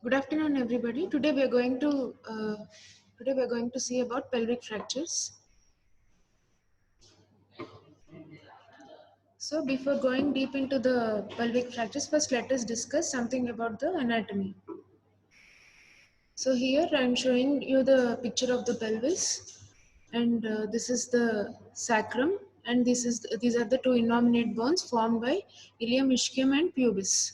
Good afternoon, everybody. Today we are going to see about pelvic fractures. So, before going deep into the pelvic fractures, first let us discuss something about the anatomy. So, here I am showing you the picture of the pelvis, and this is the sacrum, and these are the two innominate bones formed by ilium, ischium, and pubis.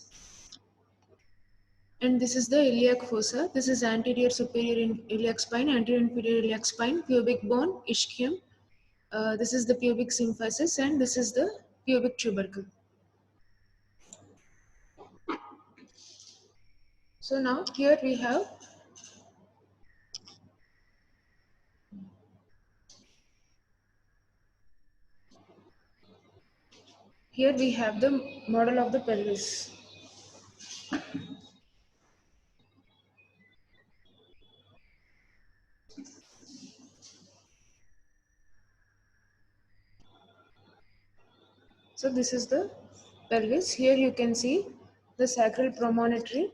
And this is the iliac fossa. This is anterior superior in iliac spine, anterior inferior iliac spine, pubic bone, ischium. This is the pubic symphysis, and this is the pubic tubercle. So now here we have the model of the pelvis. So this is the pelvis. Here you can see the sacral promontory.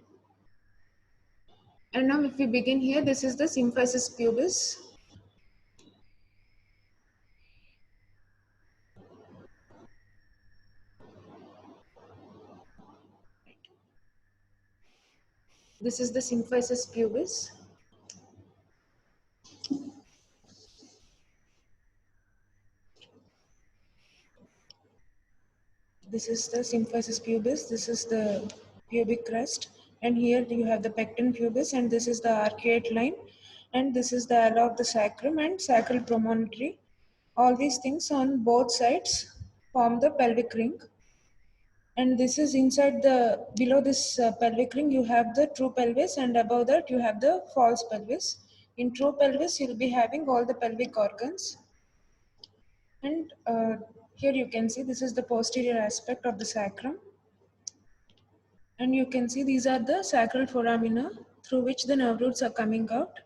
And now if we begin here, this is the symphysis pubis. This is the symphysis pubis. This is the symphysis pubis. This is the pubic crest. And here you have the pecten pubis, and this is the arcuate line. And this is the ala of the sacrum and sacral promontory. All these things on both sides form the pelvic ring. And this is inside the, below this pelvic ring, you have the true pelvis, and above that you have the false pelvis. In true pelvis, you'll be having all the pelvic organs. And here you can see this is the posterior aspect of the sacrum. And you can see these are the sacral foramina through which the nerve roots are coming out.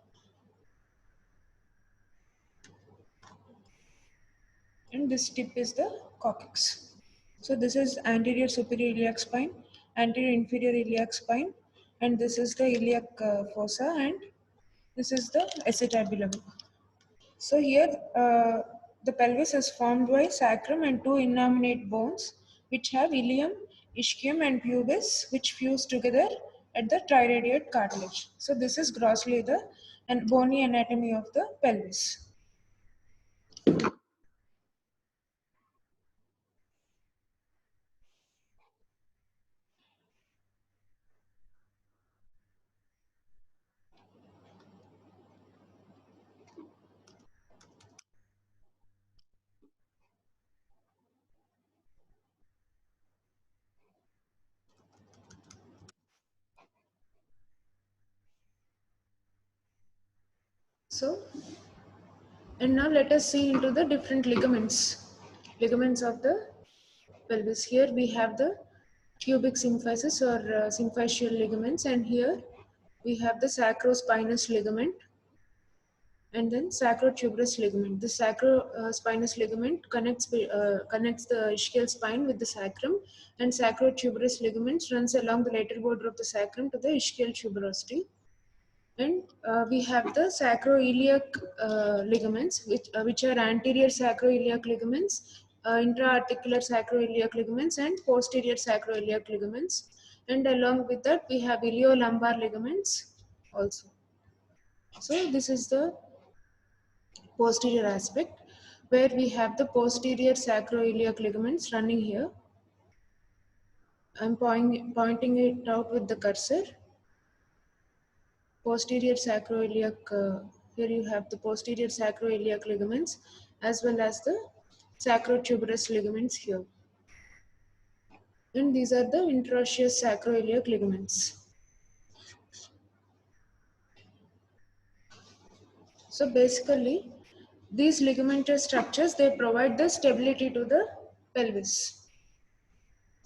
And this tip is the coccyx. So this is anterior superior iliac spine, anterior inferior iliac spine, and this is the iliac fossa, and this is the acetabulum. So here the pelvis is formed by sacrum and two innominate bones which have ilium, ischium and pubis which fuse together at the triradiate cartilage. So this is grossly the bony anatomy of the pelvis. So, and now let us see into the different ligaments of the pelvis. Here we have the pubic symphysis or symphysial ligaments, and here we have the sacrospinous ligament and then sacrotuberous ligament. The sacrospinous ligament connects the ischial spine with the sacrum, and sacrotuberous ligament runs along the lateral border of the sacrum to the ischial tuberosity. And we have the sacroiliac ligaments, which are anterior sacroiliac ligaments, intra-articular sacroiliac ligaments, and posterior sacroiliac ligaments. And along with that, we have iliolumbar ligaments also. So this is the posterior aspect, where we have the posterior sacroiliac ligaments running here. I'm pointing it out with the cursor. Posterior sacroiliac, here you have the posterior sacroiliac ligaments as well as the sacrotuberous ligaments here. And these are the interosseous sacroiliac ligaments. So basically, these ligamentous structures, they provide the stability to the pelvis.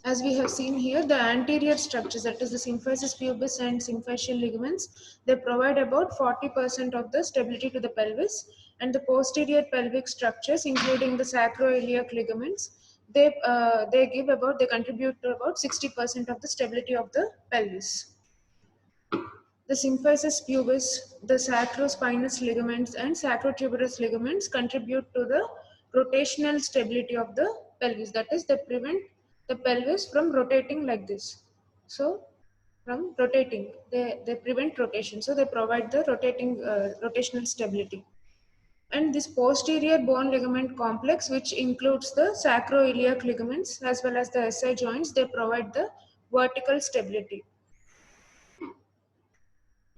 As we have seen here, the anterior structures, that is the symphysis pubis and symphysial ligaments, they provide about 40% of the stability to the pelvis, and the posterior pelvic structures, including the sacroiliac ligaments, they contribute to about 60% of the stability of the pelvis. The symphysis pubis, the sacrospinous ligaments and sacrotuberous ligaments contribute to the rotational stability of the pelvis. That is, they prevent the pelvis from rotating like this. So, from rotating, they prevent rotation. So, they provide the rotational stability. And this posterior bone ligament complex, which includes the sacroiliac ligaments as well as the SI joints, they provide the vertical stability.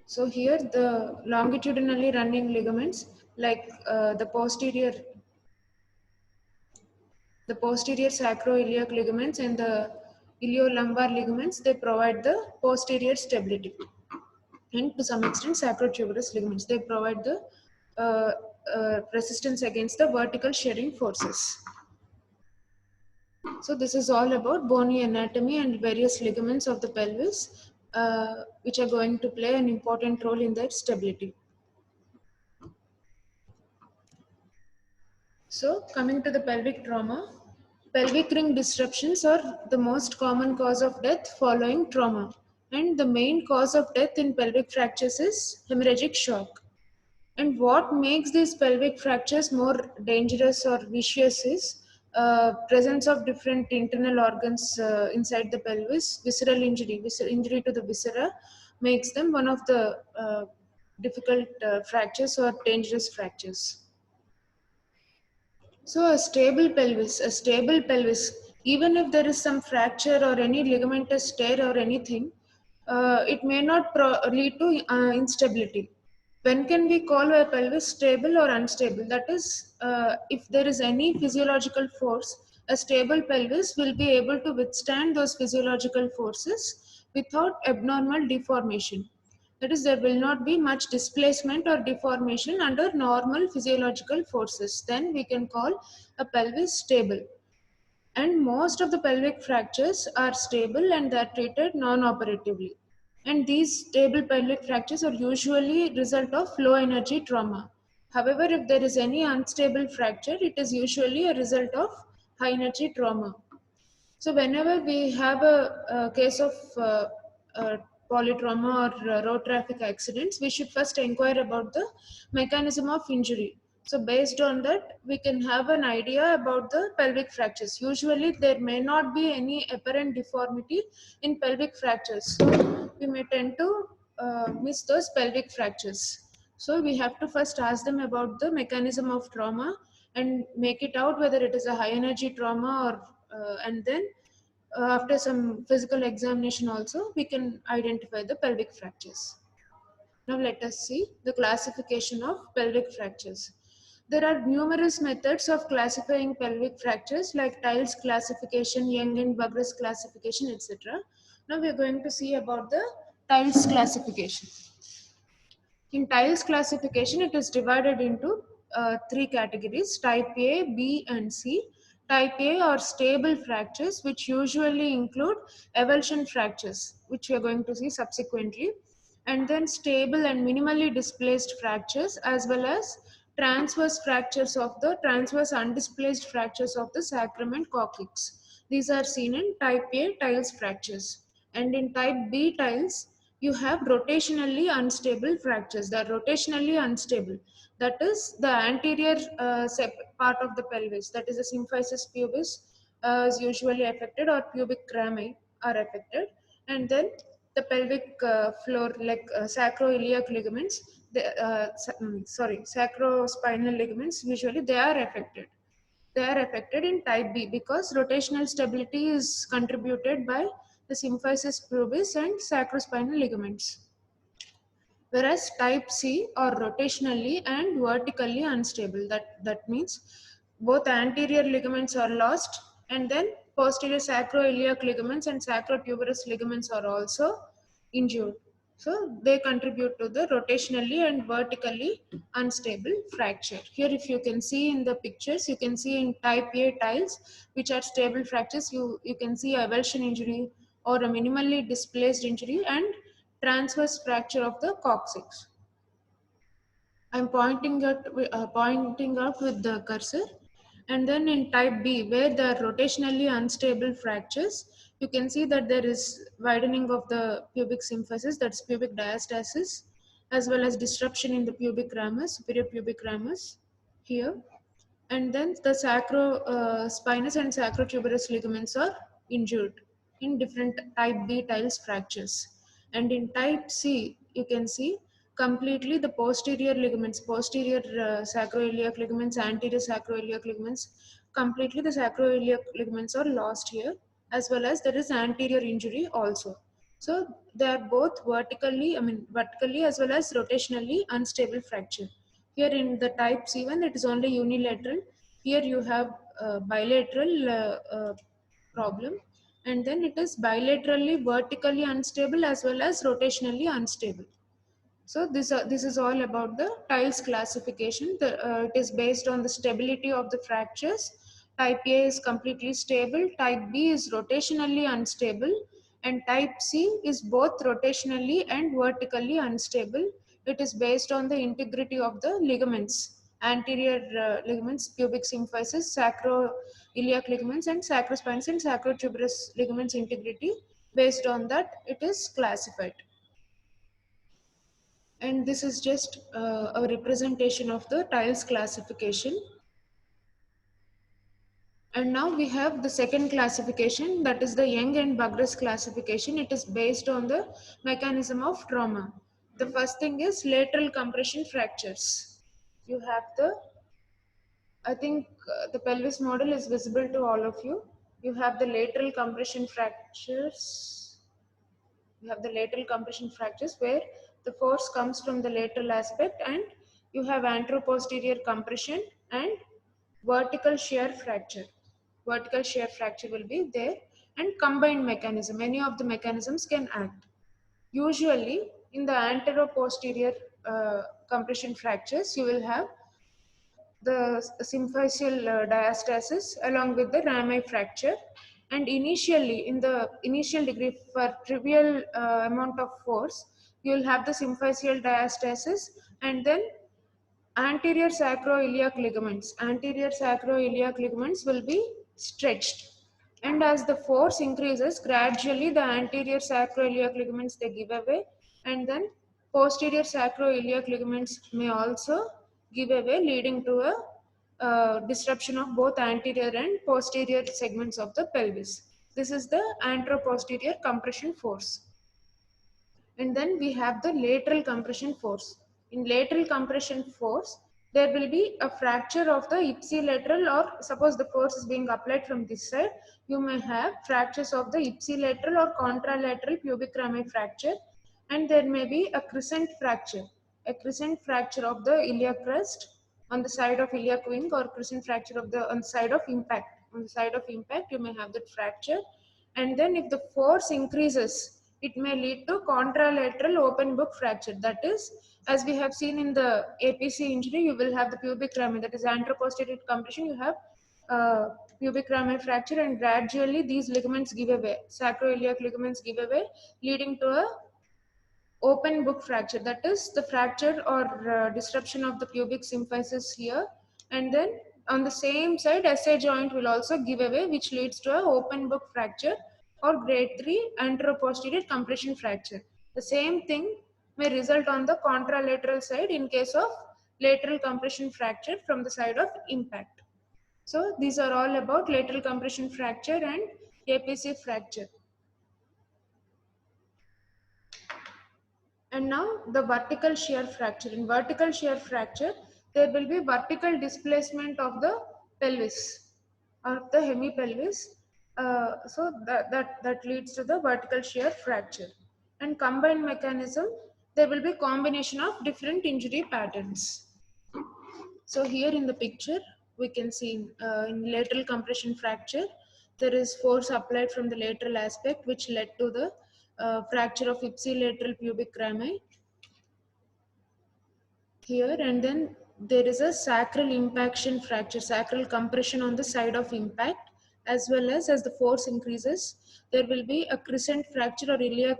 So here the longitudinally running ligaments, like the posterior sacroiliac ligaments and the iliolumbar ligaments, they provide the posterior stability. And to some extent sacrotuberous ligaments, they provide the resistance against the vertical shearing forces. So this is all about bony anatomy and various ligaments of the pelvis, which are going to play an important role in their stability. So coming to the pelvic trauma, pelvic ring disruptions are the most common cause of death following trauma. And the main cause of death in pelvic fractures is hemorrhagic shock. And what makes these pelvic fractures more dangerous or vicious is presence of different internal organs inside the pelvis. Visceral injury, injury to the viscera makes them one of the difficult fractures or dangerous fractures. So a stable pelvis, even if there is some fracture or any ligamentous tear or anything, it may not lead to instability. When can we call a pelvis stable or unstable? That is, if there is any physiological force, a stable pelvis will be able to withstand those physiological forces without abnormal deformation. That is, there will not be much displacement or deformation under normal physiological forces. Then we can call a pelvis stable. And most of the pelvic fractures are stable and they are treated non-operatively. And these stable pelvic fractures are usually result of low energy trauma. However, if there is any unstable fracture, it is usually a result of high energy trauma. So whenever we have a case of polytrauma or road traffic accidents, we should first inquire about the mechanism of injury. So based on that, we can have an idea about the pelvic fractures. Usually there may not be any apparent deformity in pelvic fractures. So we may tend to miss those pelvic fractures. So we have to first ask them about the mechanism of trauma and make it out whether it is a high energy trauma or and then after some physical examination also we can identify the pelvic fractures. Now let us see the classification of pelvic fractures. There are numerous methods of classifying pelvic fractures like Tiles classification, Young and Bugras classification, etc. Now we are going to see about the Tiles classification. In Tiles classification, it is divided into three categories: type A, B, and C. Type A are stable fractures, which usually include avulsion fractures, which we are going to see subsequently, and then stable and minimally displaced fractures, as well as transverse fractures of the transverse undisplaced fractures of the sacrum and coccyx. These are seen in type A tiles fractures. And in type B tiles, you have rotationally unstable fractures. They are rotationally unstable. That is, the anterior part of the pelvis, that is the symphysis pubis, is usually affected, or pubic rami are affected. And then the pelvic floor, like sacroiliac ligaments, sacrospinal ligaments, usually they are affected. They are affected in type B because rotational stability is contributed by the symphysis pubis and sacrospinal ligaments. Whereas type C are rotationally and vertically unstable. That means both anterior ligaments are lost, and then posterior sacroiliac ligaments and sacrotuberous ligaments are also injured. So they contribute to the rotationally and vertically unstable fracture. Here if you can see in the pictures, you can see in type A tiles, which are stable fractures, you can see a avulsion injury or a minimally displaced injury and transverse fracture of the coccyx. I'm pointing out with the cursor. And then in type B, where there are rotationally unstable fractures, you can see that there is widening of the pubic symphysis, that's pubic diastasis, as well as disruption in the pubic ramus, superior pubic ramus here. And then the sacrospinous and sacrotuberous ligaments are injured in different type B tiles fractures. And in type C, you can see completely the posterior ligaments, posterior sacroiliac ligaments, anterior sacroiliac ligaments, completely the sacroiliac ligaments are lost here, as well as there is anterior injury also. So they are both vertically as well as rotationally unstable fracture. Here in the type C1, it is only unilateral. Here you have bilateral problem, and then it is bilaterally vertically unstable as well as rotationally unstable. So this is all about the tiles classification. It is based on the stability of the fractures. Type A is completely stable, type B is rotationally unstable, and type C is both rotationally and vertically unstable. It is based on the integrity of the ligaments, anterior ligaments, pubic symphysis, sacroiliac ligaments, and sacrospinous and sacrotuberous ligaments integrity. Based on that, it is classified. And this is just a representation of the tiles classification. And now we have the second classification, that is the Young and Bugras classification. It is based on the mechanism of trauma. The first thing is lateral compression fractures. You have the, I think the pelvis model is visible to all of you. You have the lateral compression fractures. You have the lateral compression fractures where the force comes from the lateral aspect, and you have anteroposterior compression and vertical shear fracture. Vertical shear fracture will be there, and combined mechanism. Many of the mechanisms can act. Usually in the anteroposterior compression fractures, you will have the symphyseal diastasis along with the rami fracture, and initially in the initial degree for trivial amount of force, you will have the symphyseal diastasis, and then anterior sacroiliac ligaments will be stretched, and as the force increases gradually the anterior sacroiliac ligaments they give away, and then posterior sacroiliac ligaments may also give away, leading to a disruption of both anterior and posterior segments of the pelvis. This is the anteroposterior compression force. And then we have the lateral compression force. In lateral compression force, there will be a fracture of the ipsilateral, or suppose the force is being applied from this side, you may have fractures of the ipsilateral or contralateral pubic rami fracture, and there may be a crescent fracture. A crescent fracture of the iliac crest on the side of iliac wing, or crescent fracture of the on the side of impact. On the side of impact, you may have that fracture, and then if the force increases, it may lead to contralateral open book fracture. That is, as we have seen in the APC injury, you will have the pubic rami, that is anteroposterior compression, you have pubic rami fracture, and gradually these ligaments give away, sacroiliac ligaments give away, leading to a open book fracture. That is the fracture or disruption of the pubic symphysis here, and then on the same side SA joint will also give away, which leads to an open book fracture or grade 3 anteroposterior compression fracture. The same thing may result on the contralateral side in case of lateral compression fracture from the side of impact. So these are all about lateral compression fracture and APC fracture. And now the vertical shear fracture. In vertical shear fracture, there will be vertical displacement of the pelvis, of the hemipelvis. So that leads to the vertical shear fracture. And combined mechanism, there will be combination of different injury patterns. So here in the picture, we can see in lateral compression fracture, there is force applied from the lateral aspect, which led to the fracture of ipsilateral pubic rami here, and then there is a sacral impaction fracture, sacral compression on the side of impact, as well as the force increases, there will be a crescent fracture or iliac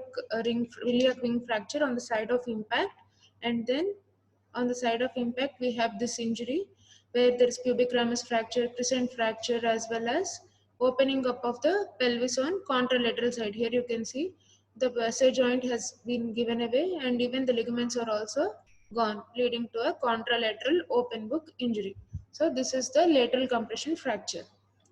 wing fracture on the side of impact, and then on the side of impact we have this injury where there is pubic ramus fracture, crescent fracture, as well as opening up of the pelvis on contralateral side. Here you can see the SI joint has been given away and even the ligaments are also gone, leading to a contralateral open book injury. So this is the lateral compression fracture.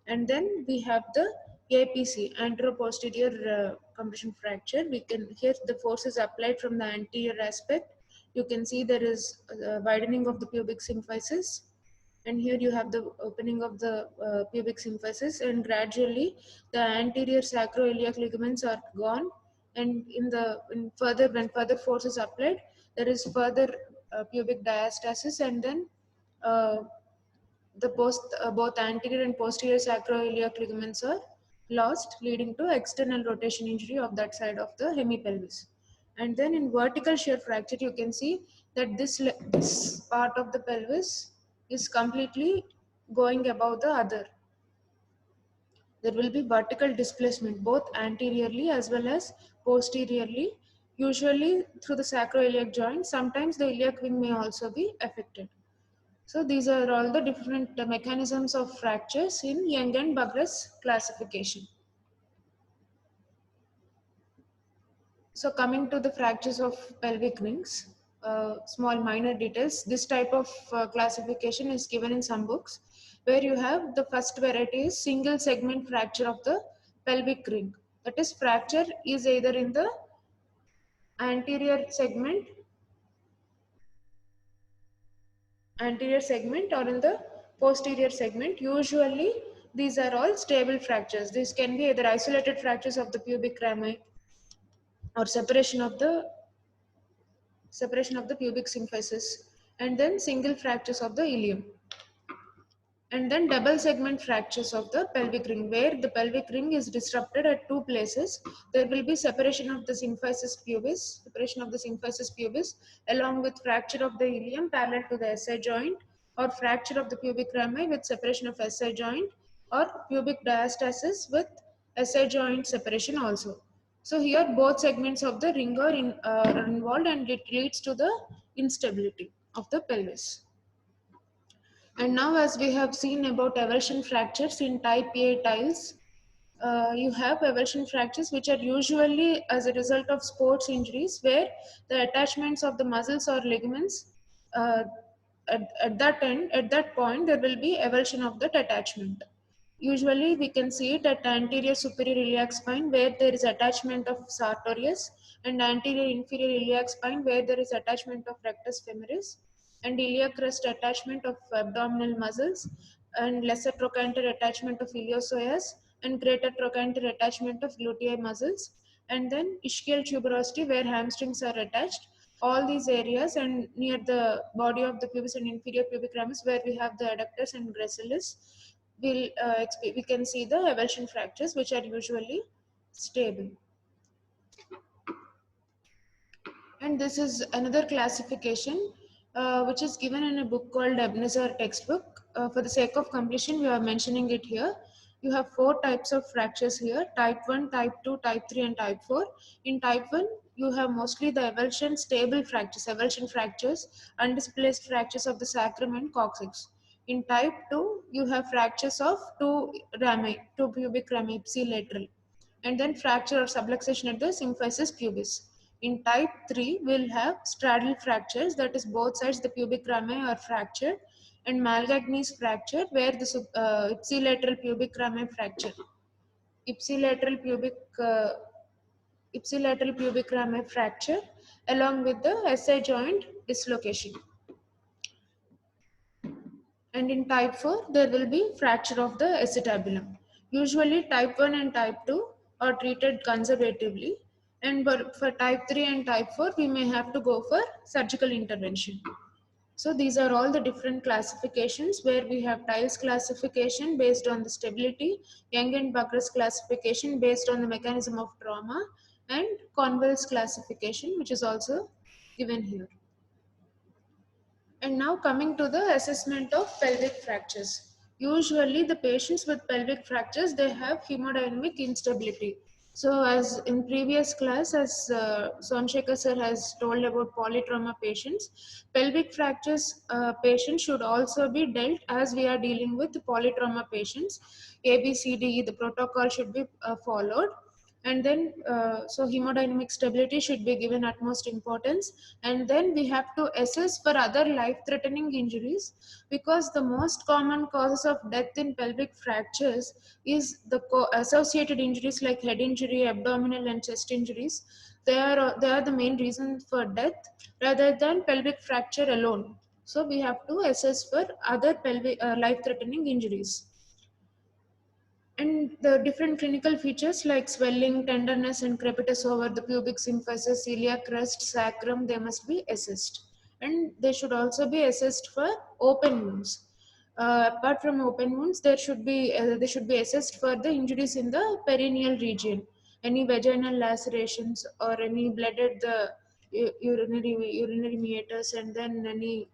And then we have the APC, anteroposterior compression fracture. We can, here the force is applied from the anterior aspect. You can see there is a widening of the pubic symphysis, and here you have the opening of the pubic symphysis, and gradually the anterior sacroiliac ligaments are gone, and when further force is applied, there is further pubic diastasis, and then uh, both anterior and posterior sacroiliac ligaments are lost, leading to external rotation injury of that side of the hemipelvis. And then in vertical shear fracture, you can see that this part of the pelvis is completely going above the other. There will be vertical displacement both anteriorly as well as posteriorly, usually through the sacroiliac joint. Sometimes the iliac wing may also be affected. So these are all the different mechanisms of fractures in Young and Bugras classification. So coming to the fractures of pelvic rings, small minor details. This type of classification is given in some books, where you have the first variety is single segment fracture of the pelvic ring. That is, fracture is either in the anterior segment or in the posterior segment. Usually these are all stable fractures. These can be either isolated fractures of the pubic rami or separation of the pubic symphysis, and then single fractures of the ilium, and then double segment fractures of the pelvic ring, where the pelvic ring is disrupted at two places. There will be separation of the symphysis pubis along with fracture of the ilium parallel to the SI joint, or fracture of the pubic rami with separation of SI joint, or pubic diastasis with SI joint separation also. So here both segments of the ring are involved, and it leads to the instability of the pelvis. And now, as we have seen about avulsion fractures in type A tiles, you have avulsion fractures which are usually as a result of sports injuries, where the attachments of the muscles or ligaments, uh, at that point, there will be avulsion of that attachment. Usually, we can see it at anterior superior iliac spine, where there is attachment of sartorius, and anterior inferior iliac spine, where there is attachment of rectus femoris, and iliac crest attachment of abdominal muscles, and lesser trochanter attachment of iliopsoas, and greater trochanter attachment of gluteal muscles, and then ischial tuberosity, where hamstrings are attached. All these areas, and near the body of the pubis and inferior pubic ramus, where we have the adductors and gracilis, we can see the avulsion fractures, which are usually stable. And this is another classification which is given in a book called Ebenezer textbook. For the sake of completion, we are mentioning it here. You have four types of fractures here: type 1, type 2, type 3, and type 4. In type 1, you have mostly the avulsion stable fractures, undisplaced fractures of the sacrum and coccyx. In type 2, you have fractures of two pubic rami, ipsilateral, and then fracture or subluxation at the symphysis pubis. In type 3, we'll have straddle fractures, that is both sides the pubic rami are fractured, and Malgagni's fracture, where the ipsilateral pubic rami fracture. Uh, ipsilateral pubic rami fracture along with the SI joint dislocation. And in type 4, there will be fracture of the acetabulum. Usually type 1 and type 2 are treated conservatively, and for type 3 and type 4, we may have to go for surgical intervention. So these are all the different classifications, where we have Tiles classification based on the stability, Young and Bugras classification based on the mechanism of trauma, and Conwell's classification, which is also given here. And now coming to the assessment of pelvic fractures. Usually the patients with pelvic fractures, they have hemodynamic instability. So as in previous class, as Sonshekar sir has told about polytrauma patients, pelvic fractures patients should also be dealt as we are dealing with polytrauma patients. ABCDE, the protocol should be followed. And then, so hemodynamic stability should be given utmost importance. And then we have to assess for other life-threatening injuries, because the most common causes of death in pelvic fractures is the associated injuries like head injury, abdominal and chest injuries. They are the main reason for death rather than pelvic fracture alone. So we have to assess for other pelvic life-threatening injuries. And the different clinical features like swelling, tenderness, and crepitus over the pubic symphysis, iliac crest, sacrum, they must be assessed. And they should also be assessed for open wounds. Apart from open wounds, they should be assessed for the injuries in the perineal region, any vaginal lacerations or any blood at the urinary meatus, and then any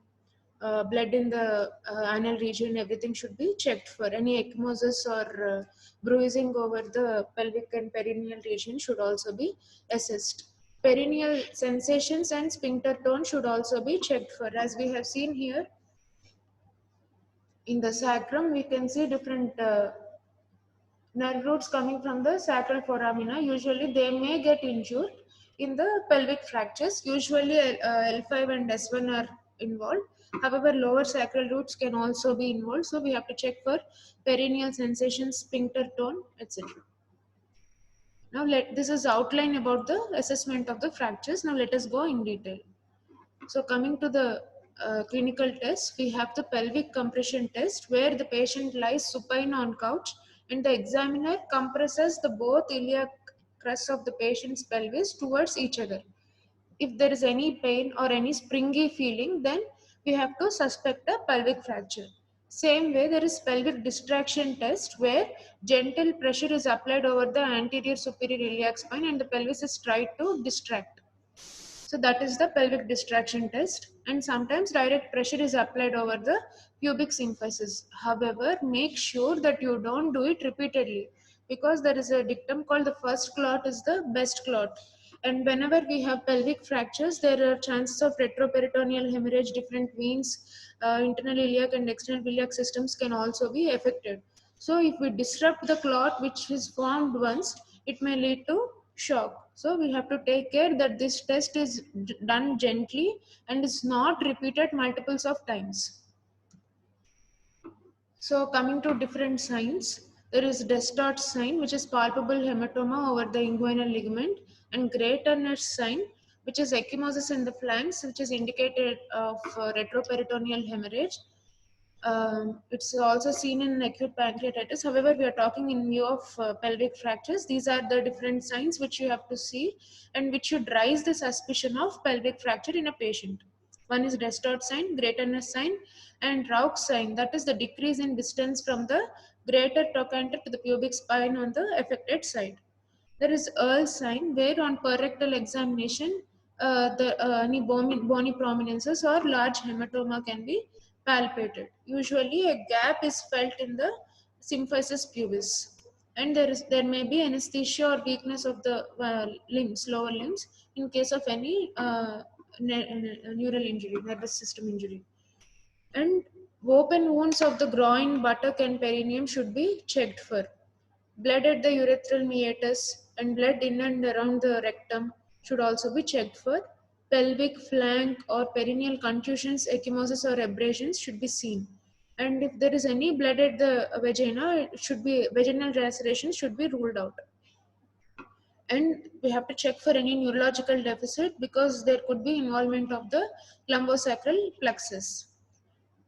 blood in the anal region, everything should be checked for. Any ecchymosis or bruising over the pelvic and perineal region should also be assessed. Perineal sensations and sphincter tone should also be checked for. As we have seen here in the sacrum, we can see different nerve roots coming from the sacral foramina. Usually they may get injured in the pelvic fractures. Usually L5 and S1 are involved. However, lower sacral roots can also be involved. So we have to check for perineal sensations, sphincter tone, etc. Now this is outline about the assessment of the fractures. Now let us go in detail. So coming to the clinical test, we have the pelvic compression test where the patient lies supine on couch and the examiner compresses the both iliac crest of the patient's pelvis towards each other. If there is any pain or any springy feeling, then we have to suspect a pelvic fracture. Same way, there is pelvic distraction test where gentle pressure is applied over the anterior superior iliac spine and the pelvis is tried to distract. So that is the pelvic distraction test, and sometimes direct pressure is applied over the pubic symphysis. However, make sure that you don't do it repeatedly, because there is a dictum called the first clot is the best clot. And whenever we have pelvic fractures, there are chances of retroperitoneal hemorrhage, different veins, internal iliac and external iliac systems can also be affected. So if we disrupt the clot which is formed once, it may lead to shock. So we have to take care that this test is done gently and is not repeated multiples of times. So coming to different signs, there is Destot sign, which is palpable hematoma over the inguinal ligament, and Gray Turner sign, which is ecchymosis in the flanks, which is indicated of retroperitoneal hemorrhage. It's also seen in acute pancreatitis. However, we are talking in view of pelvic fractures. These are the different signs which you have to see and which should raise the suspicion of pelvic fracture in a patient. One is Destot sign, Greater sign, and Rauch sign. That is the decrease in distance from the greater trochanter to the pubic spine on the affected side. There is Earl sign where on perrectal examination, any bony prominences or large hematoma can be palpated. Usually a gap is felt in the symphysis pubis. And there may be anesthesia or weakness of the limbs, lower limbs, in case of any neural injury, nervous system injury. And open wounds of the groin, buttock and perineum should be checked for. Blood at the urethral meatus and blood in and around the rectum should also be checked for. Pelvic, flank or perineal contusions, ecchymosis or abrasions should be seen. And if there is any blood at the vagina, it should be vaginal lacerations should be ruled out. And we have to check for any neurological deficit because there could be involvement of the lumbosacral plexus.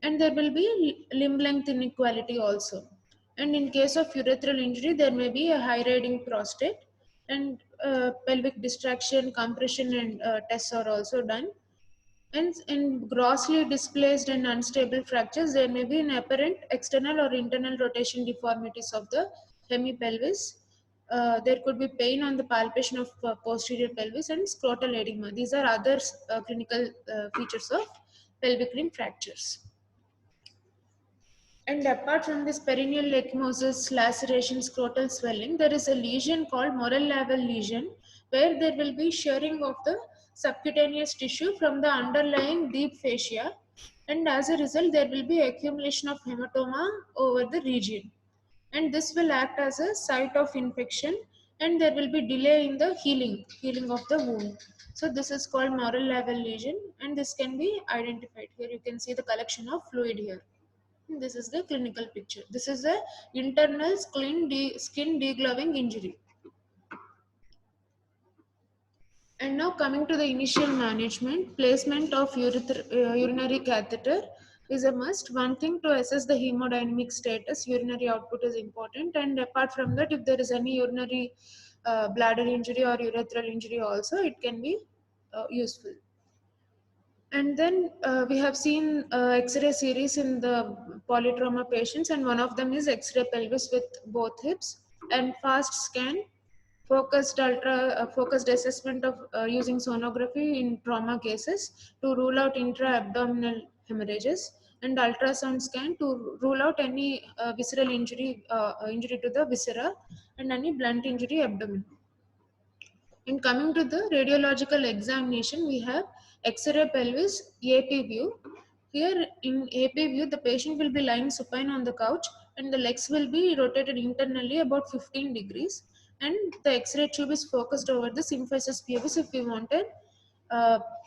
And there will be limb length inequality also. And in case of urethral injury, there may be a high riding prostate, and pelvic distraction, compression, and tests are also done. And in grossly displaced and unstable fractures, there may be an apparent external or internal rotation deformities of the hemipelvis. There could be pain on the palpation of posterior pelvis and scrotal edema. These are other clinical features of pelvic limb fractures. And apart from this perineal ecchymosis, laceration, scrotal swelling, there is a lesion called Morel-Lavelle lesion, where there will be shearing of the subcutaneous tissue from the underlying deep fascia, and as a result, there will be accumulation of hematoma over the region. And this will act as a site of infection, and there will be delay in the healing of the wound. So this is called Morel-Lavelle lesion, and this can be identified. Here you can see the collection of fluid here. This is the clinical picture. This is a internal skin degloving injury. And now coming to the initial management, placement of urinary catheter is a must. One thing to assess the hemodynamic status, urinary output is important. And apart from that, if there is any urinary bladder injury or urethral injury also, it can be useful. And then we have seen X-ray series in the polytrauma patients, and one of them is X-ray pelvis with both hips, and fast scan, focused assessment of using sonography in trauma cases to rule out intra-abdominal hemorrhages, and ultrasound scan to rule out any visceral injury, injury to the viscera, and any blunt injury abdomen. In coming to the radiological examination, we have X-ray pelvis AP view. Here in AP view, the patient will be lying supine on the couch, and the legs will be rotated internally about 15 degrees, and the X-ray tube is focused over the symphysis pubis if we wanted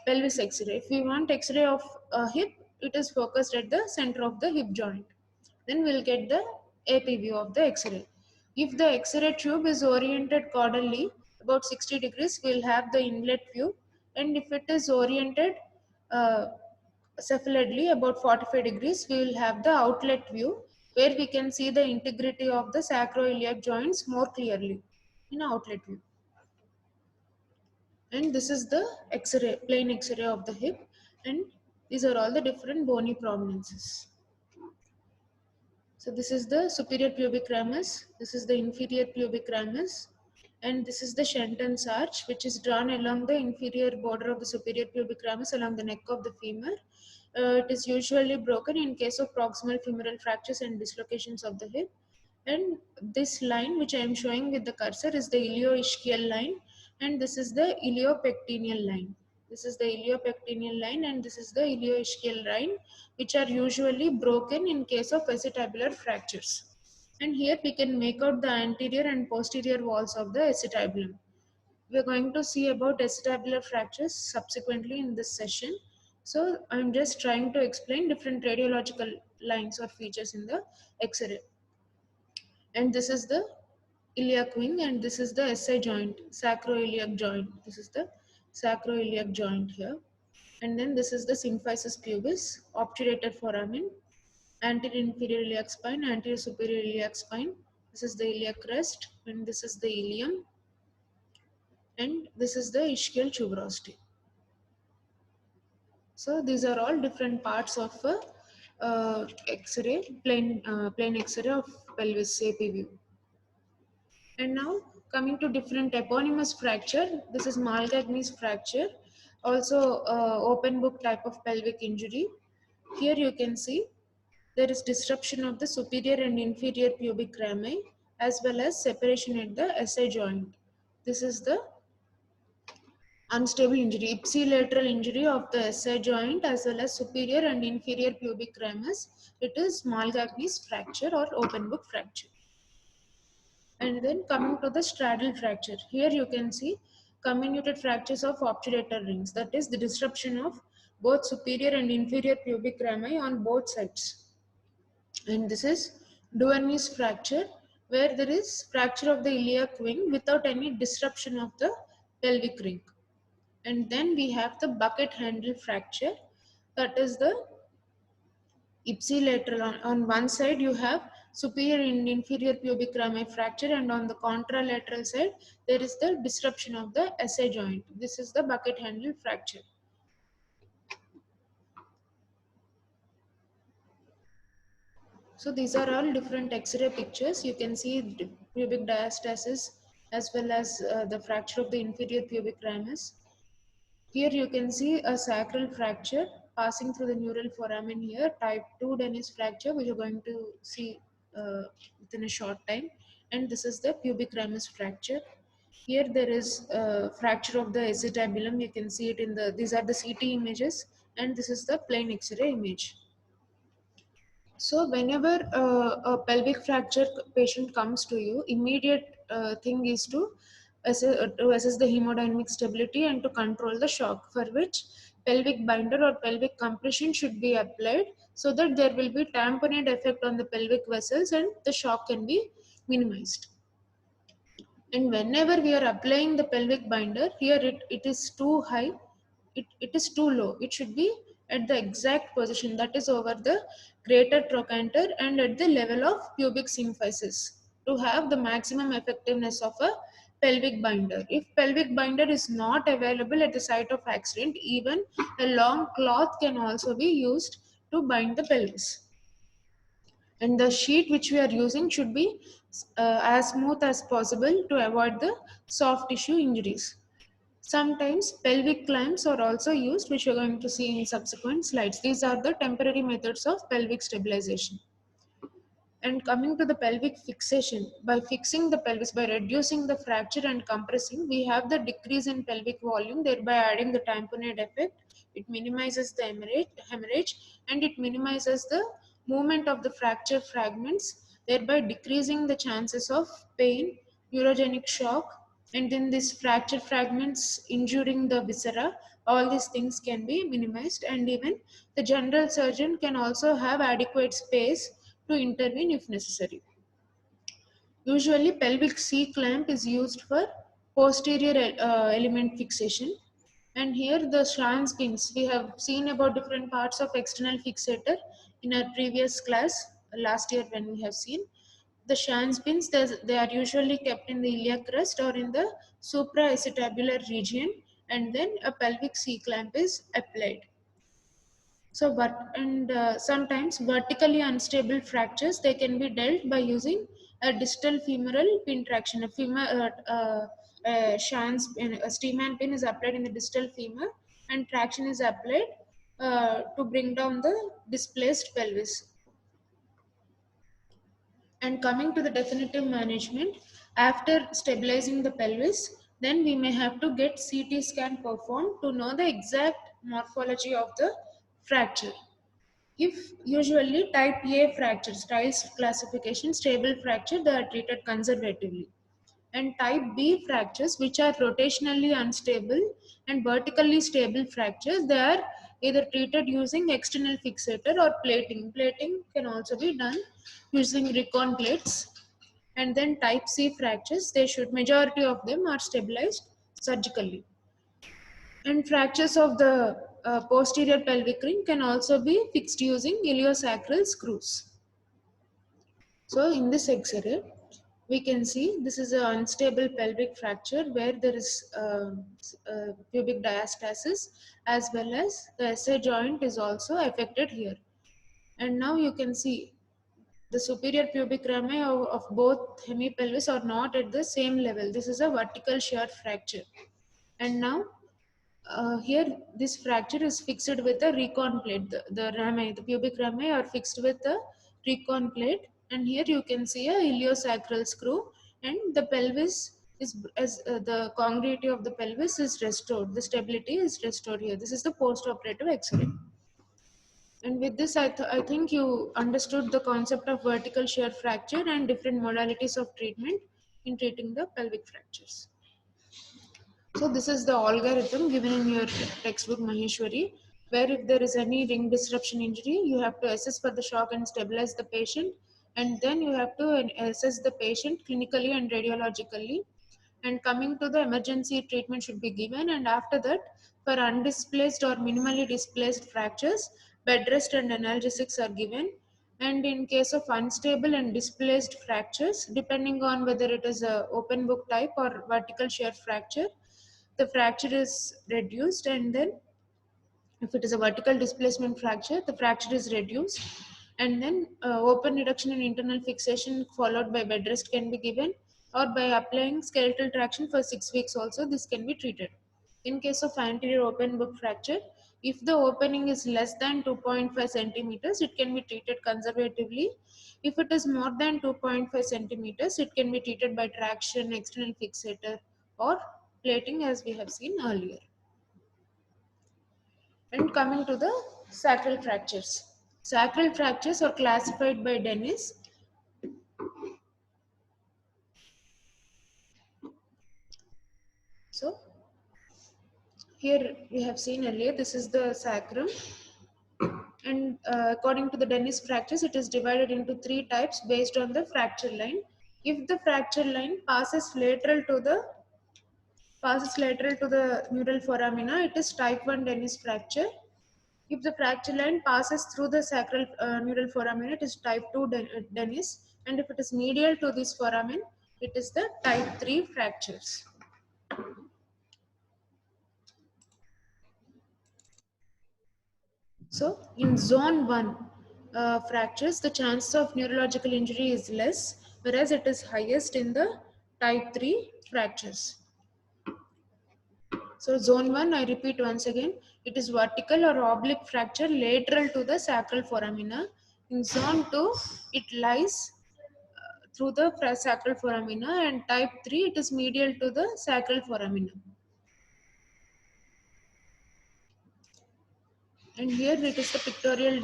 pelvis X-ray. If we want X-ray of hip, it is focused at the center of the hip joint. Then we'll get the AP view of the X-ray. If the X-ray tube is oriented caudally about 60 degrees, we'll have the inlet view, and if it is oriented uh, cephalidly about 45 degrees, we will have the outlet view, where we can see the integrity of the sacroiliac joints more clearly in outlet view. And this is the X-ray, plain X-ray of the hip, and these are all the different bony prominences. So this is the superior pubic ramus, this is the inferior pubic ramus, and this is the Shenton's arch, which is drawn along the inferior border of the superior pubic ramus along the neck of the femur. It is usually broken in case of proximal femoral fractures and dislocations of the hip. And this line which I am showing with the cursor is the ilioischial line, and this is the iliopectineal line. This is the iliopectineal line, and this is the ilioischial line, which are usually broken in case of acetabular fractures. And here we can make out the anterior and posterior walls of the acetabulum. We are going to see about acetabular fractures subsequently in this session. So I am just trying to explain different radiological lines or features in the X-ray. And this is the iliac wing, and this is the SI joint, sacroiliac joint. This is the sacroiliac joint here. And then this is the symphysis pubis, obturator foramen, anterior inferior iliac spine, anterior superior iliac spine. This is the iliac crest, and this is the ilium, and this is the ischial tuberosity. So these are all different parts of X-ray, plain X-ray of pelvis AP view. And now coming to different eponymous fracture, this is Malgagni's fracture, also open book type of pelvic injury. Here you can see there is disruption of the superior and inferior pubic rami, as well as separation at the SI joint. This is the unstable injury, ipsilateral injury of the SI joint as well as superior and inferior pubic ramus. It is Malgagni's fracture or open book fracture. And then coming to the straddle fracture, here you can see comminuted fractures of obturator rings, that is the disruption of both superior and inferior pubic rami on both sides. And this is Duane's fracture, where there is fracture of the iliac wing without any disruption of the pelvic ring. And then we have the bucket handle fracture, that is the ipsilateral. On one side you have superior and inferior pubic rami fracture, and on the contralateral side there is the disruption of the SI joint. This is the bucket handle fracture. So these are all different X-ray pictures. You can see pubic diastasis as well as the fracture of the inferior pubic ramus. Here you can see a sacral fracture passing through the neural foramen here, type 2 Dennis fracture, which you're going to see within a short time. And this is the pubic ramus fracture. Here there is a fracture of the acetabulum. You can see it in the, these are the CT images, and this is the plain X-ray image. So whenever a pelvic fracture patient comes to you, immediate thing is to assess the hemodynamic stability and to control the shock, for which pelvic binder or pelvic compression should be applied so that there will be tamponade effect on the pelvic vessels and the shock can be minimized. And whenever we are applying the pelvic binder, here it is too high, it is too low. It should be at the exact position, that is over the greater trochanter and at the level of pubic symphysis, to have the maximum effectiveness of a pelvic binder. If pelvic binder is not available at the site of accident, even a long cloth can also be used to bind the pelvis. And the sheet which we are using should be as smooth as possible to avoid the soft tissue injuries. Sometimes pelvic clamps are also used, which we are going to see in subsequent slides. These are the temporary methods of pelvic stabilization. And coming to the pelvic fixation, by fixing the pelvis, by reducing the fracture and compressing, we have the decrease in pelvic volume, thereby adding the tamponade effect. It minimizes the hemorrhage and it minimizes the movement of the fracture fragments, thereby decreasing the chances of pain, neurogenic shock, and then these fracture fragments injuring the viscera. All these things can be minimized, and even the general surgeon can also have adequate space to intervene if necessary. Usually, pelvic C clamp is used for posterior element fixation. And here the Schwann pins. We have seen about different parts of external fixator in our previous class last year when we have seen. The Schwann pins, they are usually kept in the iliac crest or in the supraacetabular region, and then a pelvic C clamp is applied. So, sometimes vertically unstable fractures, they can be dealt by using a distal femoral pin traction. A Schwann's pin, a Steeman pin is applied in the distal femur, and traction is applied to bring down the displaced pelvis. And coming to the definitive management, after stabilizing the pelvis, then we may have to get CT scan performed to know the exact morphology of the fracture. If usually type A fractures, Stiles classification, stable fracture, they are treated conservatively. And type B fractures, which are rotationally unstable and vertically stable fractures, they are either treated using external fixator or plating. Plating can also be done using recon plates. And then type C fractures, majority of them are stabilized surgically. And fractures of the posterior pelvic ring can also be fixed using iliosacral screws. So in this X-ray, we can see this is an unstable pelvic fracture where there is pubic diastasis, as well as the SA joint is also affected here. And now you can see the superior pubic rami of both hemipelvis are not at the same level. This is a vertical shear fracture. And now here this fracture is fixed with a recon plate. The pubic rami are fixed with a recon plate, and here you can see a iliosacral screw, and the pelvis is, as the congruity of the pelvis is restored, the stability is restored here. This is the post-operative X-ray. And with this, I think you understood the concept of vertical shear fracture and different modalities of treatment in treating the pelvic fractures. So this is the algorithm given in your textbook Maheshwari, where if there is any ring disruption injury, you have to assess for the shock and stabilize the patient, and then you have to assess the patient clinically and radiologically. And coming to the emergency treatment should be given, and after that, for undisplaced or minimally displaced fractures, bed rest and analgesics are given. And in case of unstable and displaced fractures, depending on whether it is a open book type or vertical shear fracture, the fracture is reduced, and then if it is a vertical displacement fracture, the fracture is reduced, and then open reduction and internal fixation followed by bed rest can be given, or by applying skeletal traction for 6 weeks also this can be treated. In case of anterior open book fracture, if the opening is less than 2.5 centimeters, it can be treated conservatively. If it is more than 2.5 centimeters, it can be treated by traction, external fixator, or plating, as we have seen earlier. And coming to the sacral fractures. Sacral fractures are classified by Dennis. So here we have seen earlier, this is the sacrum, and according to the Dennis fractures, it is divided into three types based on the fracture line. If the fracture line passes lateral to the neural foramina, it is type 1 Dennis fracture. If the fracture line passes through the sacral neural foramen, it is type 2 Dennis, and if it is medial to this foramen, it is the type 3 fractures. So in zone 1 fractures, the chance of neurological injury is less, whereas it is highest in the type 3 fractures. So zone 1, I repeat once again, it is vertical or oblique fracture lateral to the sacral foramina. In zone 2, it lies through the sacral foramina, and type 3, it is medial to the sacral foramina. And here it is the pictorial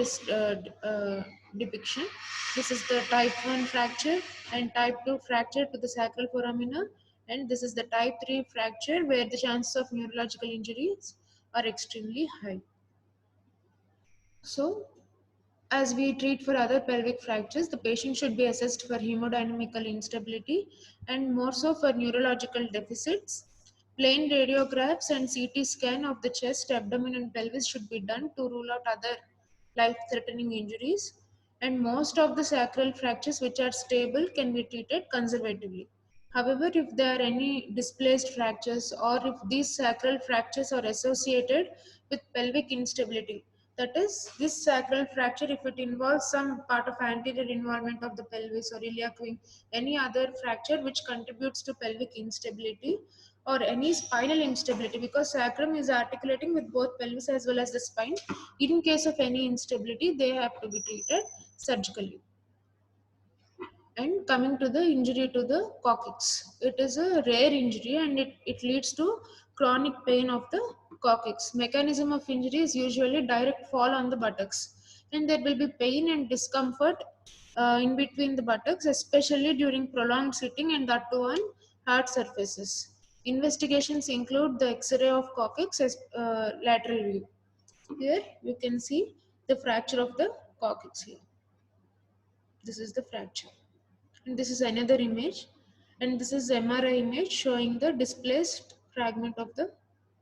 depiction. This is the type 1 fracture and type 2 fracture to the sacral foramina, and this is the type 3 fracture where the chances of neurological injuries are extremely high. So as we treat for other pelvic fractures, the patient should be assessed for hemodynamical instability and more so for neurological deficits. Plain radiographs and CT scan of the chest, abdomen, and pelvis should be done to rule out other life-threatening injuries. And most of the sacral fractures which are stable can be treated conservatively. However, if there are any displaced fractures or if these sacral fractures are associated with pelvic instability, that is, this sacral fracture, if it involves some part of anterior involvement of the pelvis or iliac wing, any other fracture which contributes to pelvic instability or any spinal instability, because sacrum is articulating with both pelvis as well as the spine. In case of any instability, they have to be treated surgically. And coming to the injury to the coccyx, it is a rare injury and it leads to chronic pain of the coccyx. Mechanism of injury is usually direct fall on the buttocks, and there will be pain and discomfort in between the buttocks, especially during prolonged sitting, and that too on hard surfaces. Investigations include the X-ray of coccyx as lateral view. Here you can see the fracture of the coccyx here. This is the fracture. And this is another image, and this is MRI image showing the displaced fragment of the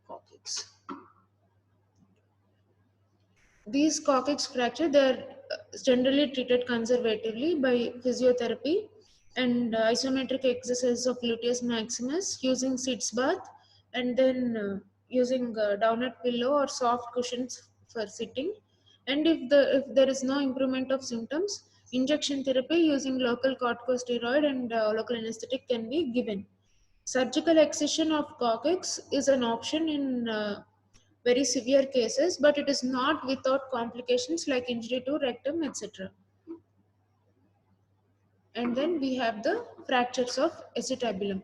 coccyx. These coccyx fracture, they are generally treated conservatively by physiotherapy and isometric exercise of gluteus maximus using sitz bath, and then using downward pillow or soft cushions for sitting. And if there is no improvement of symptoms, injection therapy using local corticosteroid and local anesthetic can be given. Surgical excision of coccyx is an option in very severe cases, but it is not without complications like injury to rectum, etc. And then we have the fractures of acetabulum.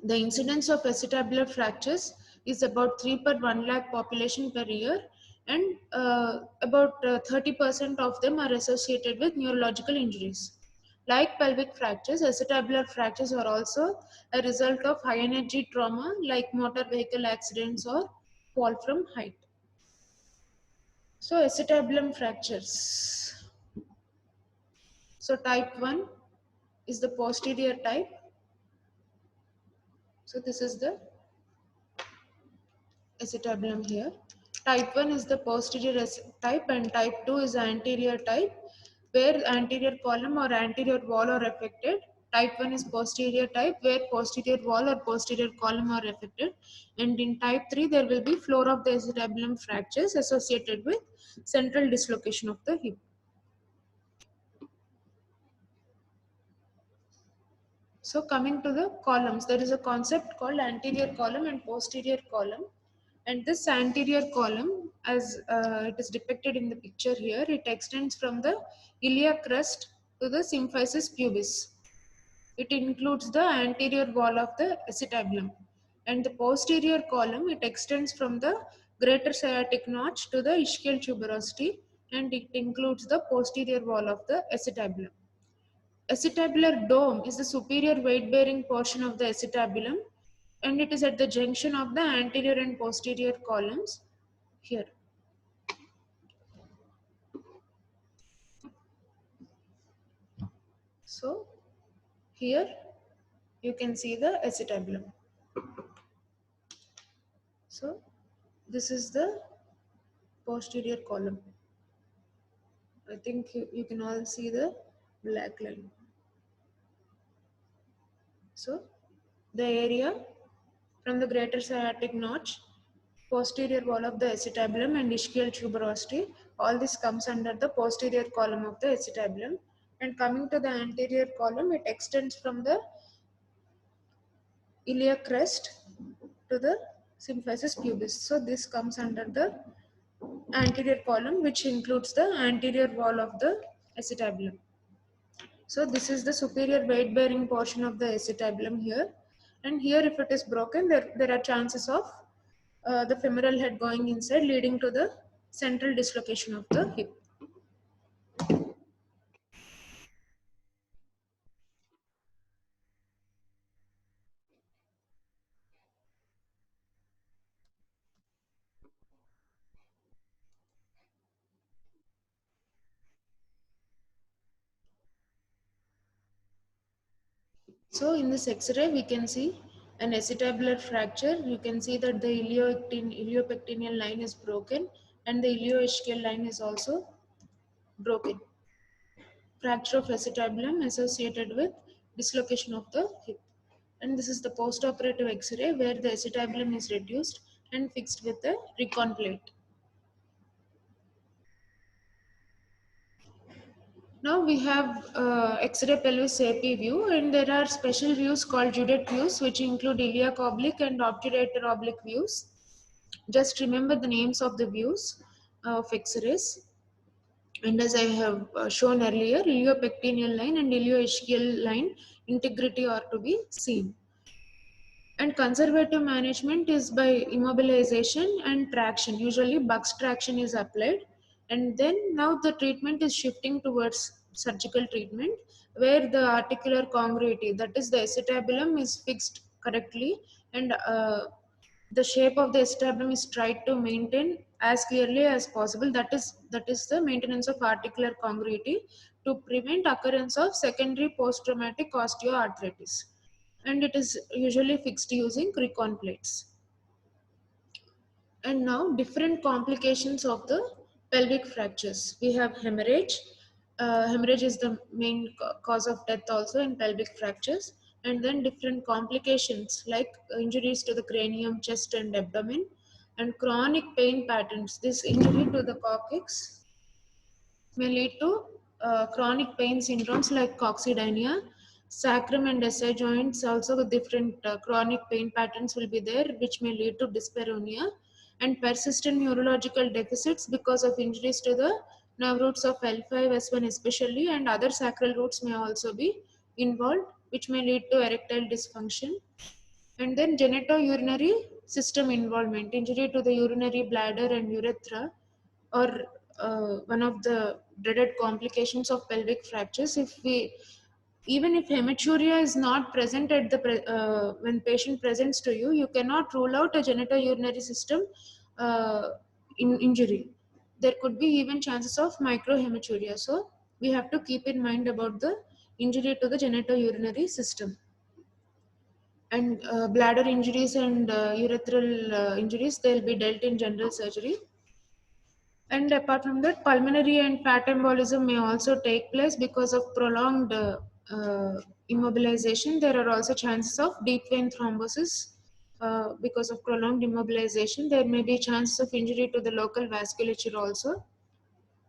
The incidence of acetabular fractures is about 3 per 1 lakh population per year, and about 30% of them are associated with neurological injuries. Like pelvic fractures, acetabular fractures are also a result of high energy trauma like motor vehicle accidents or fall from height. So acetabulum fractures. So type 1 is the posterior type. So this is the acetabulum here. Type 1 is the posterior type and type 2 is anterior type, where anterior column or anterior wall are affected. Type 1 is posterior type where posterior wall or posterior column are affected, and in type 3 there will be floor of the acetabulum fractures associated with central dislocation of the hip. So coming to the columns, there is a concept called anterior column and posterior column. And this anterior column, as it is depicted in the picture here, it extends from the ilia crest to the symphysis pubis. It includes the anterior wall of the acetabulum. And the posterior column, it extends from the greater sciatic notch to the ischial tuberosity, and it includes the posterior wall of the acetabulum. Acetabular dome is the superior weight-bearing portion of the acetabulum, and it is at the junction of the anterior and posterior columns here. So here you can see the acetabulum. So this is the posterior column. I think you can all see the black line. So the area from the greater sciatic notch, posterior wall of the acetabulum and ischial tuberosity, all this comes under the posterior column of the acetabulum. And coming to the anterior column, it extends from the iliac crest to the symphysis pubis. So this comes under the anterior column, which includes the anterior wall of the acetabulum. So this is the superior weight bearing portion of the acetabulum here. And here if it is broken, there are chances of the femoral head going inside, leading to the central dislocation of the hip. So in this X-ray, we can see an acetabular fracture. You can see that the iliopectineal line is broken and the ilioischial line is also broken. Fracture of acetabulum associated with dislocation of the hip. And this is the post-operative X-ray where the acetabulum is reduced and fixed with a recon plate. Now we have X-ray pelvis AP view, and there are special views called Judet views, which include iliac oblique and obturator oblique views. Just remember the names of the views of X-rays. And as I have shown earlier, iliopectineal line and ilioischial line integrity are to be seen. And conservative management is by immobilization and traction. Usually Buck's traction is applied, and then now the treatment is shifting towards surgical treatment where the articular congruity, that is the acetabulum, is fixed correctly, and the shape of the acetabulum is tried to maintain as clearly as possible. That is the maintenance of articular congruity to prevent occurrence of secondary post-traumatic osteoarthritis, and it is usually fixed using recon plates. And now different complications of the pelvic fractures. We have hemorrhage. Hemorrhage is the main cause of death also in pelvic fractures. And then different complications like injuries to the cranium, chest and abdomen, and chronic pain patterns. This injury to the coccyx may lead to chronic pain syndromes like coccydynia. Sacrum and SI joints also with different chronic pain patterns will be there, which may lead to dyspareunia, and persistent neurological deficits because of injuries to the nerve roots of L5, S1 especially, and other sacral roots may also be involved, which may lead to erectile dysfunction. And then genitourinary system involvement, injury to the urinary bladder and urethra, or one of the dreaded complications of pelvic fractures. Even if hematuria is not present at the when patient presents to you, you cannot rule out a genitourinary system injury. There could be even chances of microhematuria. So we have to keep in mind about the injury to the genitourinary system. And bladder injuries and urethral injuries, they'll be dealt in general surgery. And apart from that, pulmonary and fat embolism may also take place because of prolonged immobilization. There are also chances of deep vein thrombosis because of prolonged immobilization. There may be chances of injury to the local vasculature also.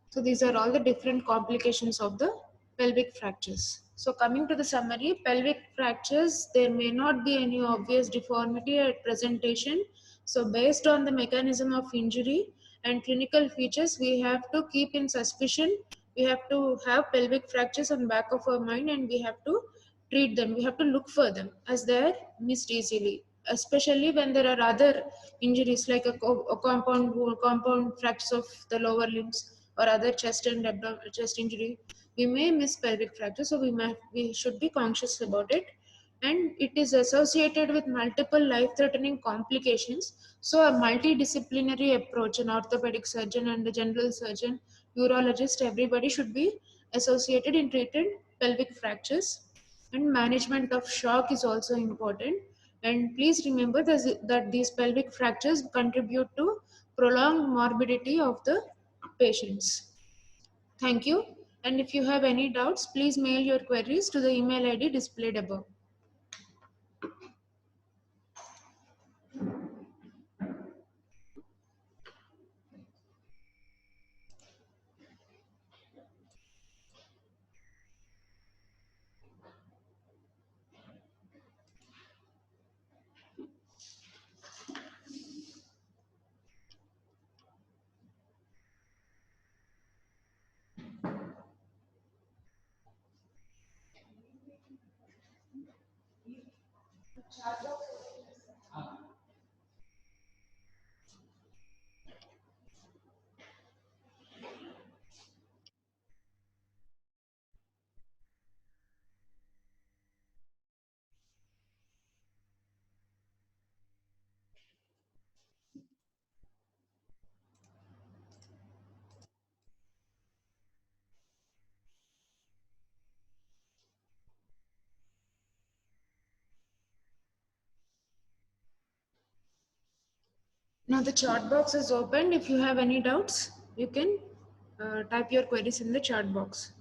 So these are all the different complications of the pelvic fractures. So coming to the summary, pelvic fractures, there may not be any obvious deformity at presentation. So based on the mechanism of injury and clinical features, we have to keep in suspicion. We have to have pelvic fractures on back of our mind, and we have to treat them. We have to look for them as they are missed easily, especially when there are other injuries like a compound fractures of the lower limbs or other chest and chest injury. We may miss pelvic fracture, so we should be conscious about it. And it is associated with multiple life-threatening complications. So a multidisciplinary approach, an orthopedic surgeon and a general surgeon, urologist, everybody should be associated in treating pelvic fractures. And management of shock is also important. And please remember that these pelvic fractures contribute to prolonged morbidity of the patients. Thank you. And if you have any doubts, please mail your queries to the email ID displayed above. Now the chat box is open. If you have any doubts, you can type your queries in the chat box.